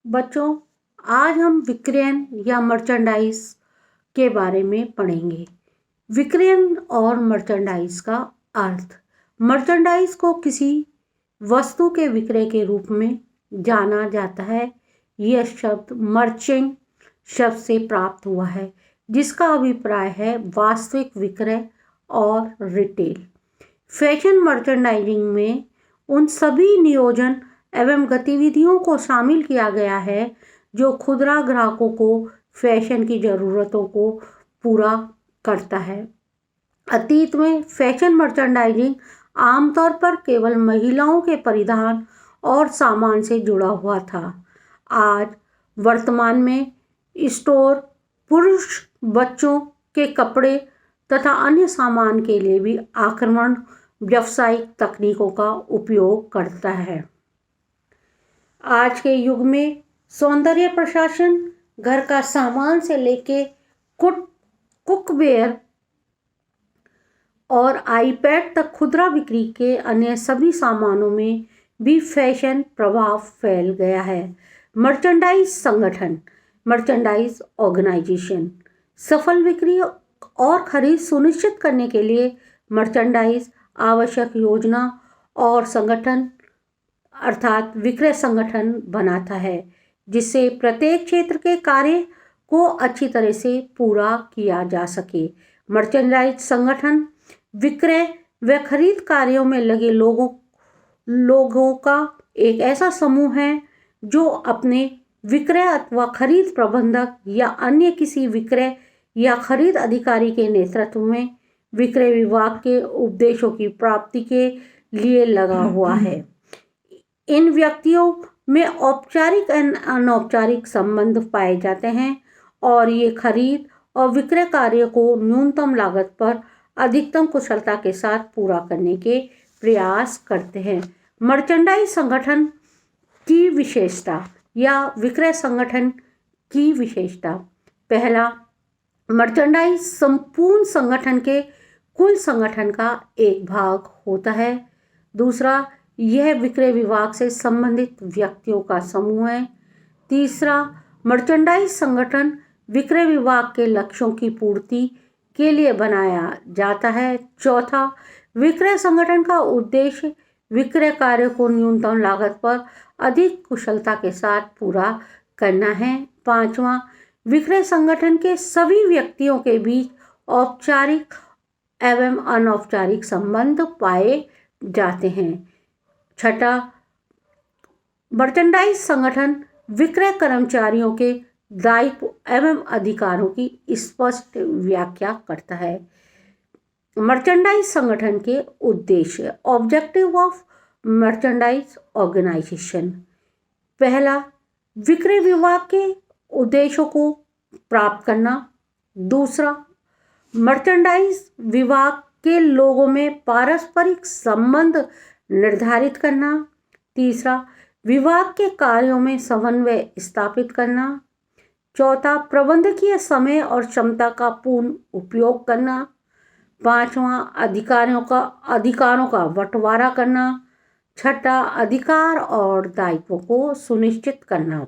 बच्चों, आज हम विक्रयन या मर्चेंडाइज के बारे में पढ़ेंगे। विक्रयन और मर्चेंडाइज का अर्थ। मर्चेंडाइज को किसी वस्तु के विक्रय के रूप में जाना जाता है। यह शब्द मर्चेंट शब्द से प्राप्त हुआ है, जिसका अभिप्राय है वास्तविक विक्रय और रिटेल। फैशन मर्चेंडाइजिंग में उन सभी नियोजन एवं गतिविधियों को शामिल किया गया है जो खुदरा ग्राहकों को फैशन की ज़रूरतों को पूरा करता है। अतीत में फैशन मर्चेंडाइजिंग आमतौर पर केवल महिलाओं के परिधान और सामान से जुड़ा हुआ था। आज वर्तमान में स्टोर पुरुष, बच्चों के कपड़े तथा अन्य सामान के लिए भी आक्रमण व्यावसायिक तकनीकों का उपयोग करता है। आज के युग में सौंदर्य प्रशासन, घर का सामान से लेके कुकवेयर और आईपैड तक खुदरा बिक्री के अन्य सभी सामानों में भी फैशन प्रभाव फैल गया है। मर्चेंडाइज संगठन, मर्चेंडाइज ऑर्गेनाइजेशन, सफल बिक्री और खरीद सुनिश्चित करने के लिए मर्चेंडाइज आवश्यक योजना और संगठन अर्थात विक्रय संगठन बनाता है, जिससे प्रत्येक क्षेत्र के कार्य को अच्छी तरह से पूरा किया जा सके। मर्चेंडाइज संगठन विक्रय व खरीद कार्यों में लगे लोगों का एक ऐसा समूह है जो अपने विक्रय अथवा खरीद प्रबंधक या अन्य किसी विक्रय या खरीद अधिकारी के नेतृत्व में विक्रय विभाग के उद्देश्यों की प्राप्ति के लिए लगा हुआ है। इन व्यक्तियों में औपचारिक और अनौपचारिक संबंध पाए जाते हैं और ये खरीद और विक्रय कार्य को न्यूनतम लागत पर अधिकतम कुशलता के साथ पूरा करने के प्रयास करते हैं। मर्चेंडाइज संगठन की विशेषता या विक्रय संगठन की विशेषता। पहला, मर्चेंडाइज संपूर्ण संगठन के कुल संगठन का एक भाग होता है। दूसरा, यह विक्रय विभाग से संबंधित व्यक्तियों का समूह है। तीसरा, मर्चेंडाइज संगठन विक्रय विभाग के लक्ष्यों की पूर्ति के लिए बनाया जाता है। चौथा, विक्रय संगठन का उद्देश्य विक्रय कार्य को न्यूनतम लागत पर अधिक कुशलता के साथ पूरा करना है। पांचवा, विक्रय संगठन के सभी व्यक्तियों के बीच औपचारिक एवं अनौपचारिक संबंध पाए जाते हैं। छठा, मर्चेंडाइज संगठन विक्रय कर्मचारियों के दायित्व एवं अधिकारों की स्पष्ट व्याख्या करता है। मर्चेंडाइज संगठन के उद्देश्य, ऑब्जेक्टिव ऑफ मर्चेंडाइज ऑर्गेनाइजेशन। पहला, विक्रय विभाग के उद्देश्यों को प्राप्त करना। दूसरा, मर्चेंडाइज विभाग के लोगों में पारस्परिक संबंध निर्धारित करना। तीसरा, विभाग के कार्यों में समन्वय स्थापित करना। चौथा, प्रबंधकीय समय और क्षमता का पूर्ण उपयोग करना। पांचवा, अधिकारों का बंटवारा करना। छठा, अधिकार और दायित्वों को सुनिश्चित करना।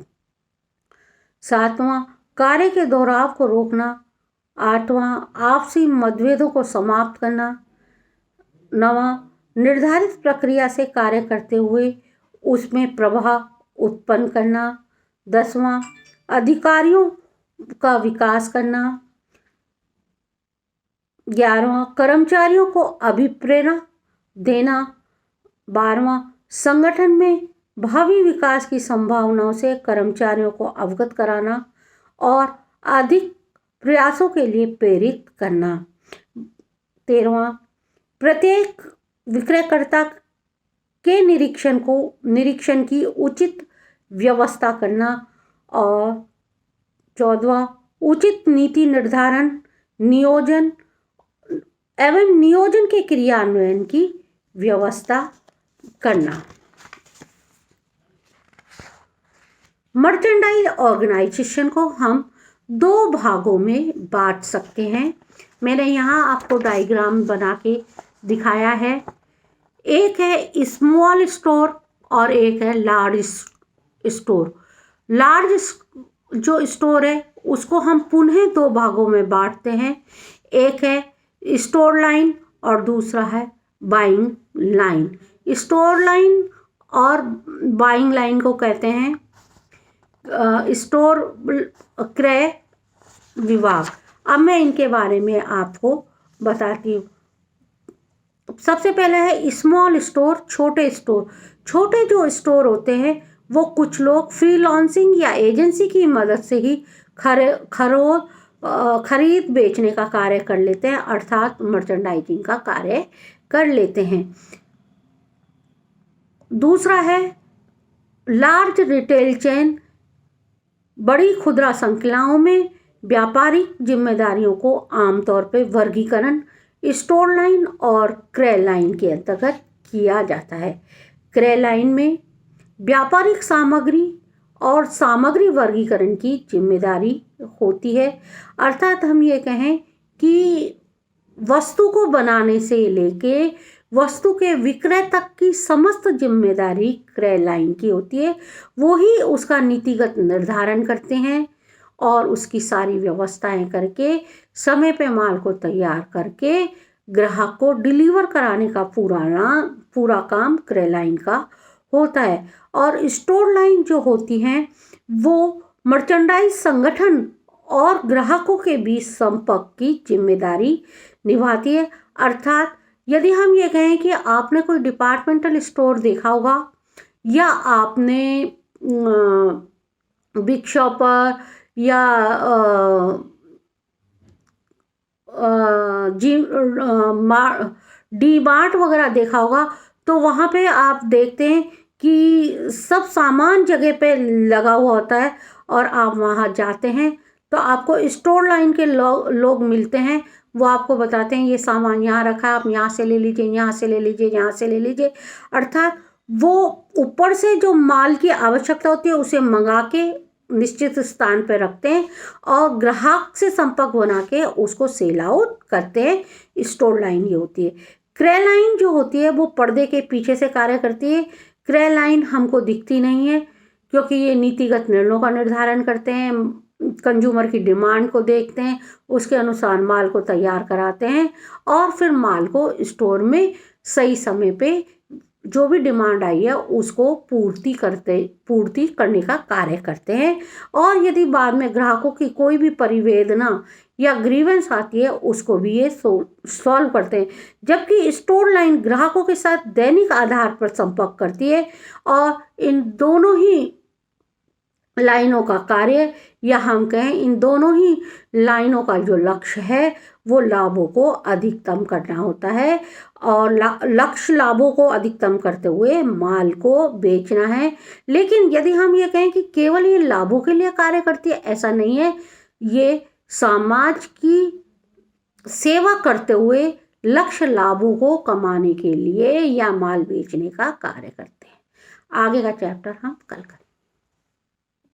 सातवां, कार्य के दोहराव को रोकना। आठवां, आपसी मतभेदों को समाप्त करना। नवां, निर्धारित प्रक्रिया से कार्य करते हुए उसमें प्रभाव उत्पन्न करना। 10वां, अधिकारियों का विकास करना। 11वां, कर्मचारियों को अभिप्रेरणा देना। 12वां, संगठन में भावी विकास की संभावनाओं से कर्मचारियों को अवगत कराना और अधिक प्रयासों के लिए प्रेरित करना। 13वां, प्रत्येक विक्रयकर्ता के निरीक्षण की उचित व्यवस्था करना। और 14वां, उचित नीति निर्धारण, नियोजन के क्रियान्वयन की व्यवस्था करना। मर्चेंडाइज ऑर्गेनाइजेशन को हम दो भागों में बांट सकते हैं। मैंने यहाँ आपको डायग्राम बना के दिखाया है। एक है स्मॉल स्टोर और एक है लार्ज स्टोर। लार्ज जो स्टोर है उसको हम पुनः दो भागों में बांटते हैं, एक है स्टोर लाइन और दूसरा है बाइंग लाइन। स्टोर लाइन और बाइंग लाइन को कहते हैं स्टोर क्रय विभाग। अब मैं इनके बारे में आपको बताती हूँ। सबसे पहले है स्मॉल स्टोर, छोटे स्टोर। छोटे जो स्टोर होते हैं वो कुछ लोग फ्रीलांसिंग या एजेंसी की मदद से ही खरीद बेचने का कार्य कर लेते हैं, अर्थात मर्चेंडाइजिंग का कार्य कर लेते हैं। दूसरा है लार्ज रिटेल चेन। बड़ी खुदरा श्रृंखलाओं में व्यापारिक जिम्मेदारियों को आमतौर पर वर्गीकरण स्टोर लाइन और क्रय लाइन के अंतर्गत किया जाता है। क्रय लाइन में व्यापारिक सामग्री और सामग्री वर्गीकरण की जिम्मेदारी होती है, अर्थात हम ये कहें कि वस्तु को बनाने से लेके वस्तु के विक्रय तक की समस्त जिम्मेदारी क्रय लाइन की होती है। वो ही उसका नीतिगत निर्धारण करते हैं और उसकी सारी व्यवस्थाएं करके समय पे माल को तैयार करके ग्राहक को डिलीवर कराने का पूरा काम क्रय लाइन का होता है। और स्टोर लाइन जो होती हैं वो मर्चेंडाइज संगठन और ग्राहकों के बीच संपर्क की जिम्मेदारी निभाती है, अर्थात यदि हम ये कहें कि आपने कोई डिपार्टमेंटल स्टोर देखा होगा या आपने बिग शॉपर या डी मार्ट वगैरह देखा होगा, तो वहाँ पे आप देखते हैं कि सब सामान जगह पे लगा हुआ होता है और आप वहाँ जाते हैं तो आपको स्टोर लाइन के लोग मिलते हैं। वो आपको बताते हैं ये सामान यहाँ रखा है, आप यहाँ से ले लीजिए, यहाँ से ले लीजिए, यहाँ से ले लीजिए। अर्थात वो ऊपर से जो माल की आवश्यकता होती है उसे मंगा के निश्चित स्थान पर रखते हैं और ग्राहक से संपर्क बना के उसको सेल आउट करते हैं। स्टोर लाइन ये होती है। क्रय लाइन जो होती है वो पर्दे के पीछे से कार्य करती है। क्रय लाइन हमको दिखती नहीं है क्योंकि ये नीतिगत निर्णयों का निर्धारण करते हैं, कंज्यूमर की डिमांड को देखते हैं, उसके अनुसार माल को तैयार कराते हैं और फिर माल को स्टोर में सही समय पे जो भी डिमांड आई है उसको पूर्ति करने का कार्य करते हैं। और यदि बाद में ग्राहकों की कोई भी परिवेदना या ग्रीवेंस आती है उसको भी ये सॉल्व करते हैं। जबकि स्टोर लाइन ग्राहकों के साथ दैनिक आधार पर संपर्क करती है और इन दोनों ही लाइनों का कार्य या हम कहें इन दोनों ही लाइनों का जो लक्ष्य है वो लाभों को अधिकतम करना होता है और लक्ष्य लाभों को अधिकतम करते हुए माल को बेचना है। लेकिन यदि हम ये कहें कि केवल ये लाभों के लिए कार्य करती है, ऐसा नहीं है। ये समाज की सेवा करते हुए लक्ष्य लाभों को कमाने के लिए या माल बेचने का कार्य करते हैं। आगे का चैप्टर हम कल करेंगे।